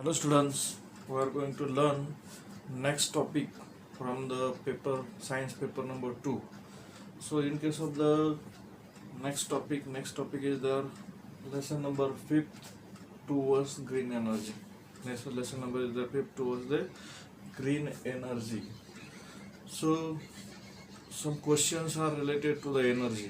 Hello students, we are going to learn next topic from the paper science paper number 2. So in case of the next topic is the lesson number 5th towards green energy. Next lesson number is the 5th towards the green energy. So some questions are related to the energy.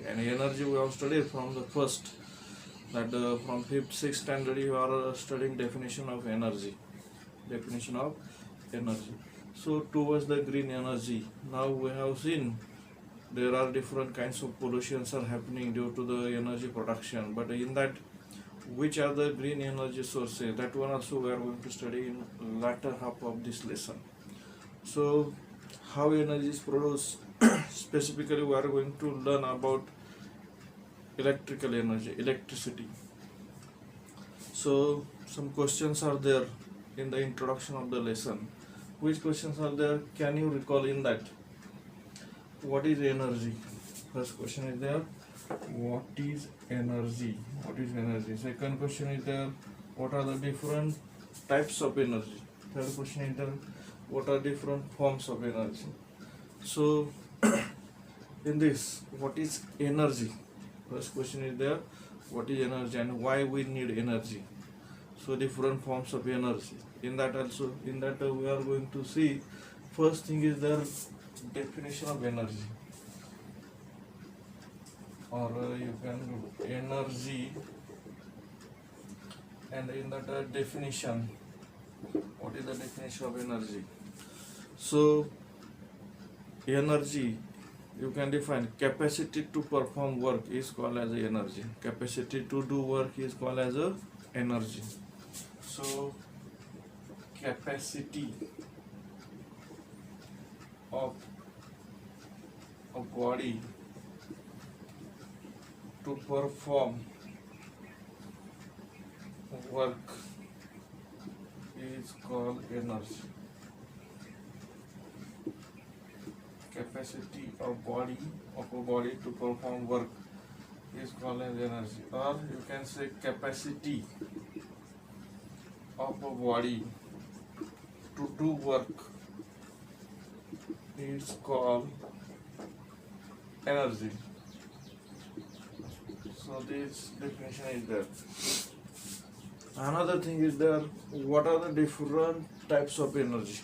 And energy we have studied from the first. That from 5th, 6th standard you are studying definition of energy. So towards the green energy, now we have seen there are different kinds of pollutions are happening due to the energy production, but in that which are the green energy sources, that one also we are going to study in latter half of this lesson. So how energy is produced specifically we are going to learn about electrical energy, electricity. So some questions are there in the introduction of the lesson. Which questions are there? Can you recall in that? What is energy? First question is there. What is energy? Second question is there. What are the different types of energy? Third question is there. What are different forms of energy? So in this, what is energy? First question is there, what is energy and why we need energy? So different forms of energy. In that we are going to see, first thing is the definition of energy, or you can do energy, and in that definition, what is the definition of energy? So energy, you can define capacity to perform work is called as energy. Capacity to do work is called as energy. So capacity of a body to perform work is called energy. Capacity of a body to perform work is called as energy, or you can say capacity of a body to do work is called energy. So this definition is there. Another thing is there, what are the different types of energy?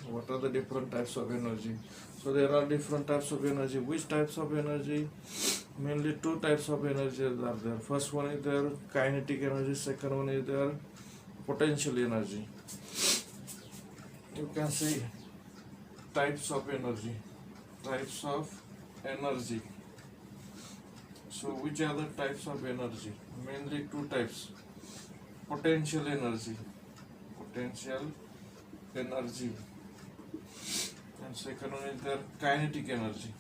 So there are different types of energy. Which types of energy? Mainly two types of energy are there. First one is there kinetic energy, second one is there potential energy. You can see types of energy. So which are the types of energy? Mainly two types. Potential energy, and second one is the kinetic energy.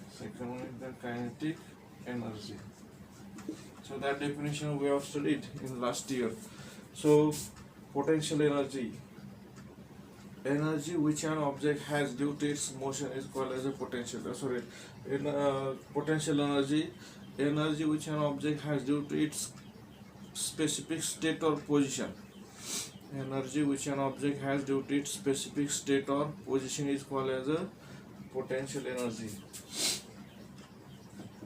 So that definition we have studied in last year. So potential energy which an object has due to its motion is called as a potential. Potential energy which an object has due to its specific state or position. Energy which an object has due to its specific state or position is called as a potential energy.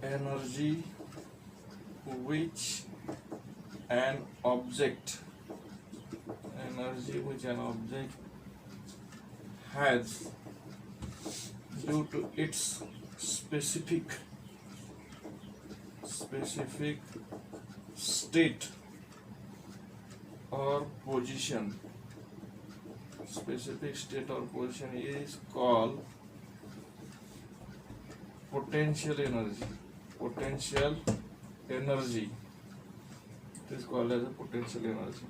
Energy which an object has due to its specific state or position is called potential energy. It is called as a potential energy.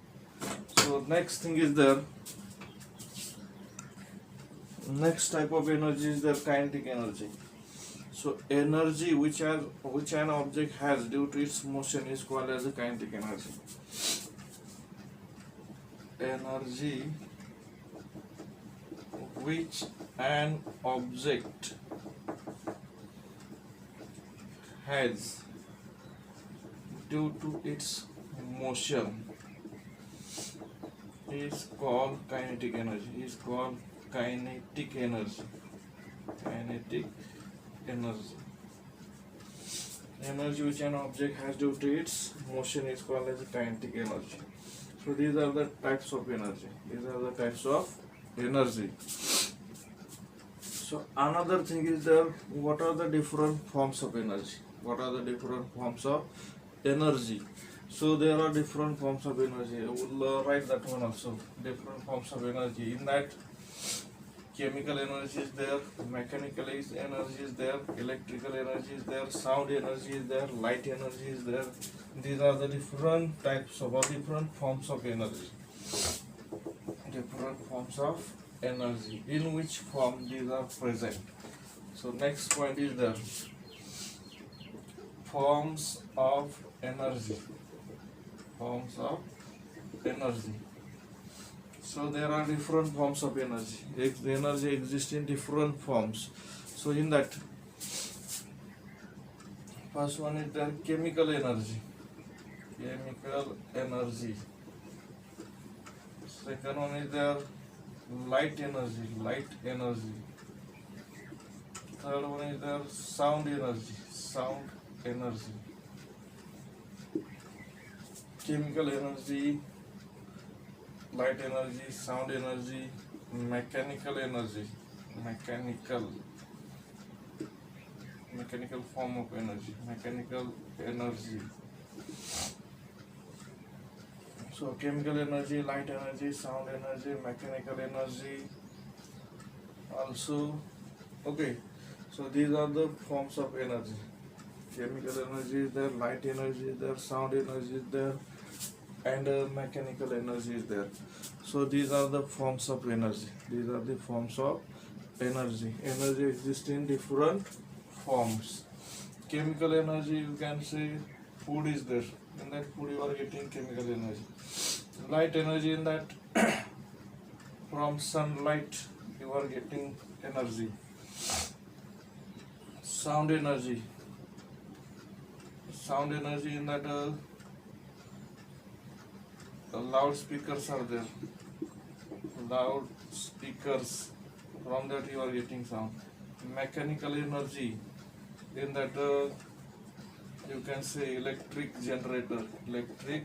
So next thing is the next type of energy is the kinetic energy. So energy which an object has due to its motion is called as a kinetic energy. Energy which an object has due to its motion is called kinetic energy. Is called kinetic energy. Kinetic energy. Energy which an object has due to its motion is called as kinetic energy. So these are the types of energy. These are the types of energy. So another thing is there, what are the different forms of energy? What are the different forms of energy? So there are different forms of energy. I will write that one also. Different forms of energy. In that, chemical energy is there, mechanical energy is there, electrical energy is there, sound energy is there, light energy is there. These are the different types of or different forms of energy. Different forms of energy. In which form these are present? So next point is there. Forms of energy. Forms of energy. So there are different forms of energy. The energy exists in different forms. So in that, first one is the chemical energy. Chemical energy. Second one is there light energy. Light energy. Third one is there sound energy. Sound energy. Chemical energy, light energy, sound energy, mechanical energy, mechanical form of energy, mechanical energy. So chemical energy, light energy, sound energy, mechanical energy. Also, okay. So these are the forms of energy. Chemical energy is there, light energy is there, sound energy is there, and mechanical energy is there. So these are the forms of energy. These are the forms of energy. Energy exists in different forms. Chemical energy, you can say food is there. In that food you are getting chemical energy. Light energy, in that from sunlight you are getting energy. Sound energy. Sound energy, in that loudspeakers are there. Loudspeakers, from that you are getting sound. Mechanical energy, in that you can say electric generator. Electric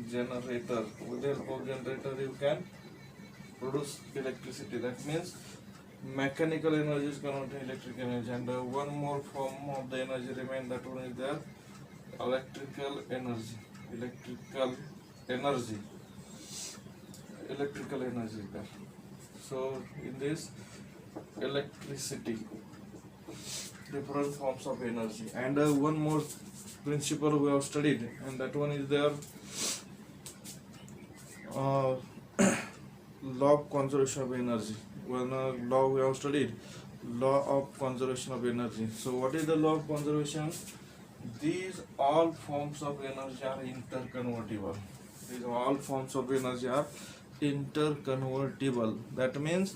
generator. With the help of generator you can produce electricity. That means mechanical energy is converted to electric energy. And one more form of the energy remains, that one is there electrical energy. Electrical energy is there. So in this, electricity, different forms of energy. And one more principle we have studied, and that one is there law of conservation of energy. One law we have studied, law of conservation of energy. So what is the law of conservation? These all forms of energy are interconvertible. These all forms of energy are interconvertible. That means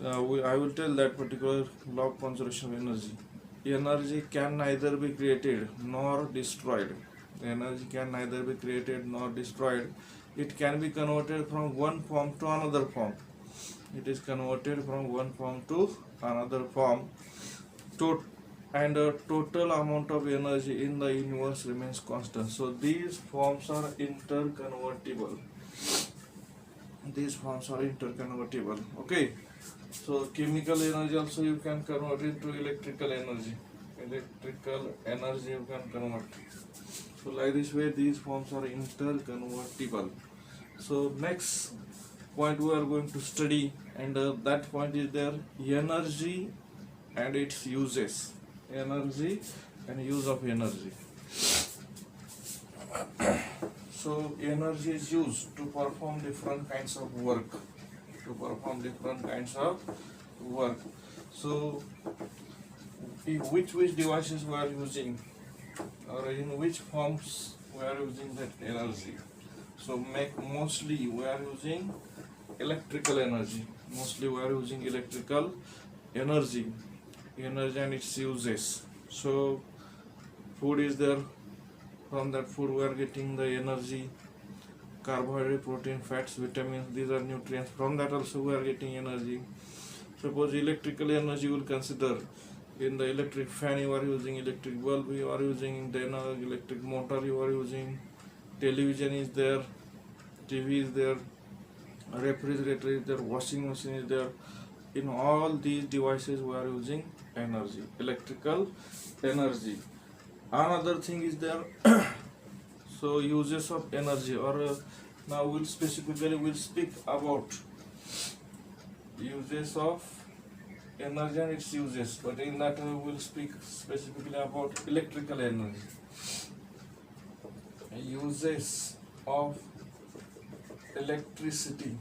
I will tell that particular law of conservation of energy. Energy can neither be created nor destroyed. Energy can neither be created nor destroyed. It can be converted from one form to another form. It is converted from one form to another form. And the total amount of energy in the universe remains constant. So these forms are interconvertible. These forms are interconvertible. Okay. So chemical energy also you can convert into electrical energy. Electrical energy you can convert. So like this way these forms are interconvertible. So next point we are going to study, and that point is there energy and its uses. Energy and use of energy. So energy is used to perform different kinds of work. So which devices we are using, or in which forms we are using that energy? So mostly we are using electrical energy. Energy and its uses. So food is there. From that food we are getting the energy. carbohydrate, protein, fats, vitamins, these are nutrients. From that also we are getting energy. Suppose electrical energy will consider in the electric fan you are using, electric bulb you are using, then electric motor you are using, television is there, TV is there, refrigerator is there, washing machine is there. In all these devices we are using energy, electrical energy. Another thing is there so uses of energy, or now we'll speak about uses of energy and its uses, but in that we'll speak specifically about electrical energy. Uses of electricity.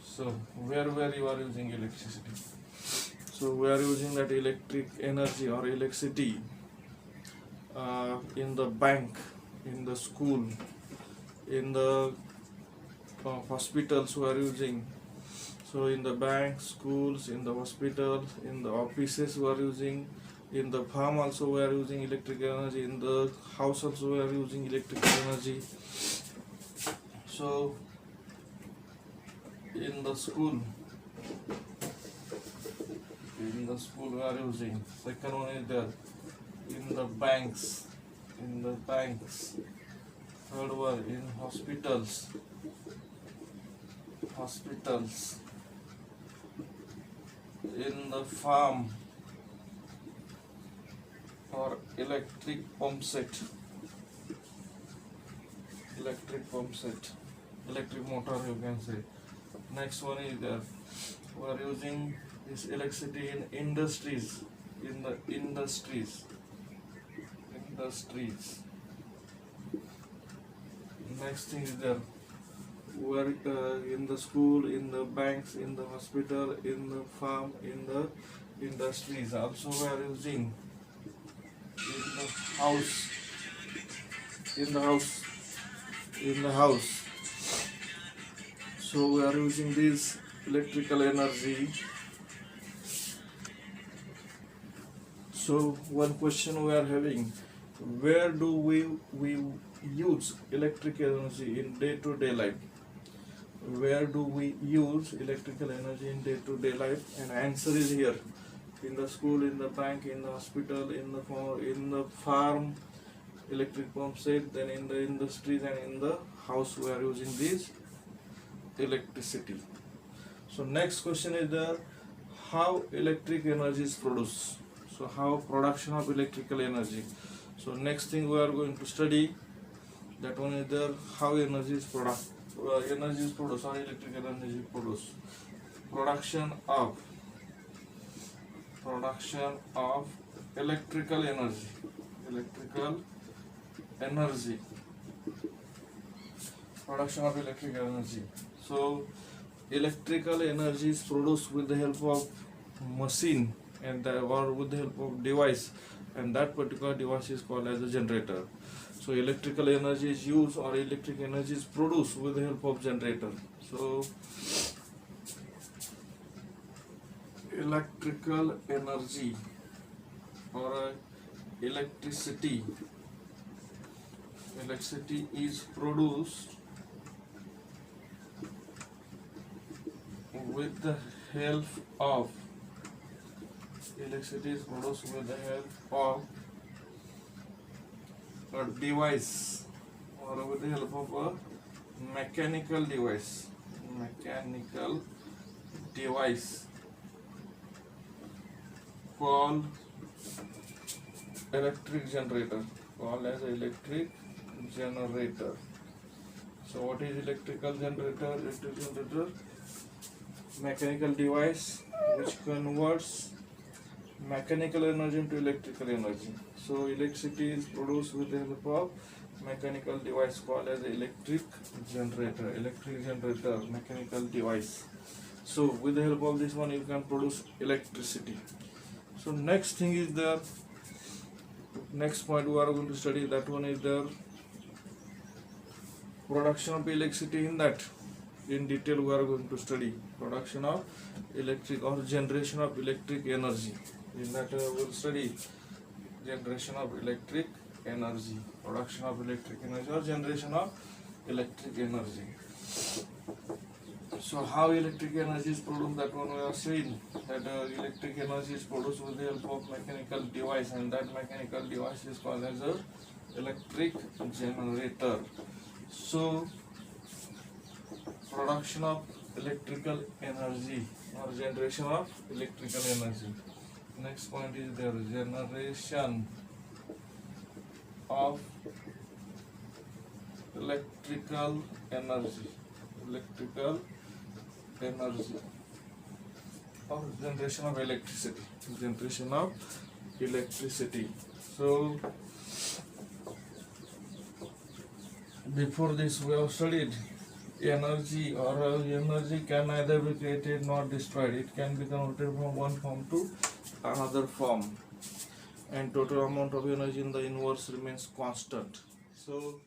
So where you are using electricity? So we are using that electric energy or electricity in the bank, in the school, in the hospitals we are using. So in the bank, schools, in the hospitals, in the offices we are using, in the farm also we are using electric energy, in the house also we are using electric energy. So in the school we are using. Second one is there in the banks, third one in hospitals, in the farm, or electric pump set, electric motor you can say. Next one is there we are using this electricity in industries, Next thing is there we are in the school, in the banks, in the hospital, in the farm, in the industries. Also we are using in the house. So we are using this electrical energy. So one question we are having, where do we use electric energy in day-to-day life? Where do we use electrical energy in day-to-day life? And answer is here: in the school, in the bank, in the hospital, in the farm, electric pump set, then in the industries and in the house we are using this electricity. So next question is there, how electric energy is produced? So how production of electrical energy? So next thing we are going to study, that one is there, how energy is produced or electrical energy is produced. Production of electrical energy. Production of electrical energy. So electrical energy is produced with the help of machine or with the help of device, and that particular device is called as a generator. So electrical energy is used or electric energy is produced with the help of generator. So electrical energy or electricity is produced with the help of a device or with the help of a mechanical device called electric generator. So what is electrical generator? Mechanical device which converts mechanical energy into electrical energy. So electricity is produced with the help of mechanical device called as electric generator, mechanical device. So with the help of this one you can produce electricity. So next thing is the next point we are going to study, that one is the production of electricity. In that, in detail we are going to study production of electric or generation of electric energy. In that we will study generation of electric energy, production of electric energy or generation of electric energy. So how electric energy is produced, that one we have seen, that electric energy is produced with the help of mechanical device, and that mechanical device is called as a electric generator. So production of electrical energy or generation of electrical energy. Next point is there, generation of electrical energy. Electrical energy or generation of electricity. Generation of electricity. So before this we have studied energy, or energy can neither be created nor destroyed. It can be converted from one form to another form, and total amount of energy in the universe remains constant. So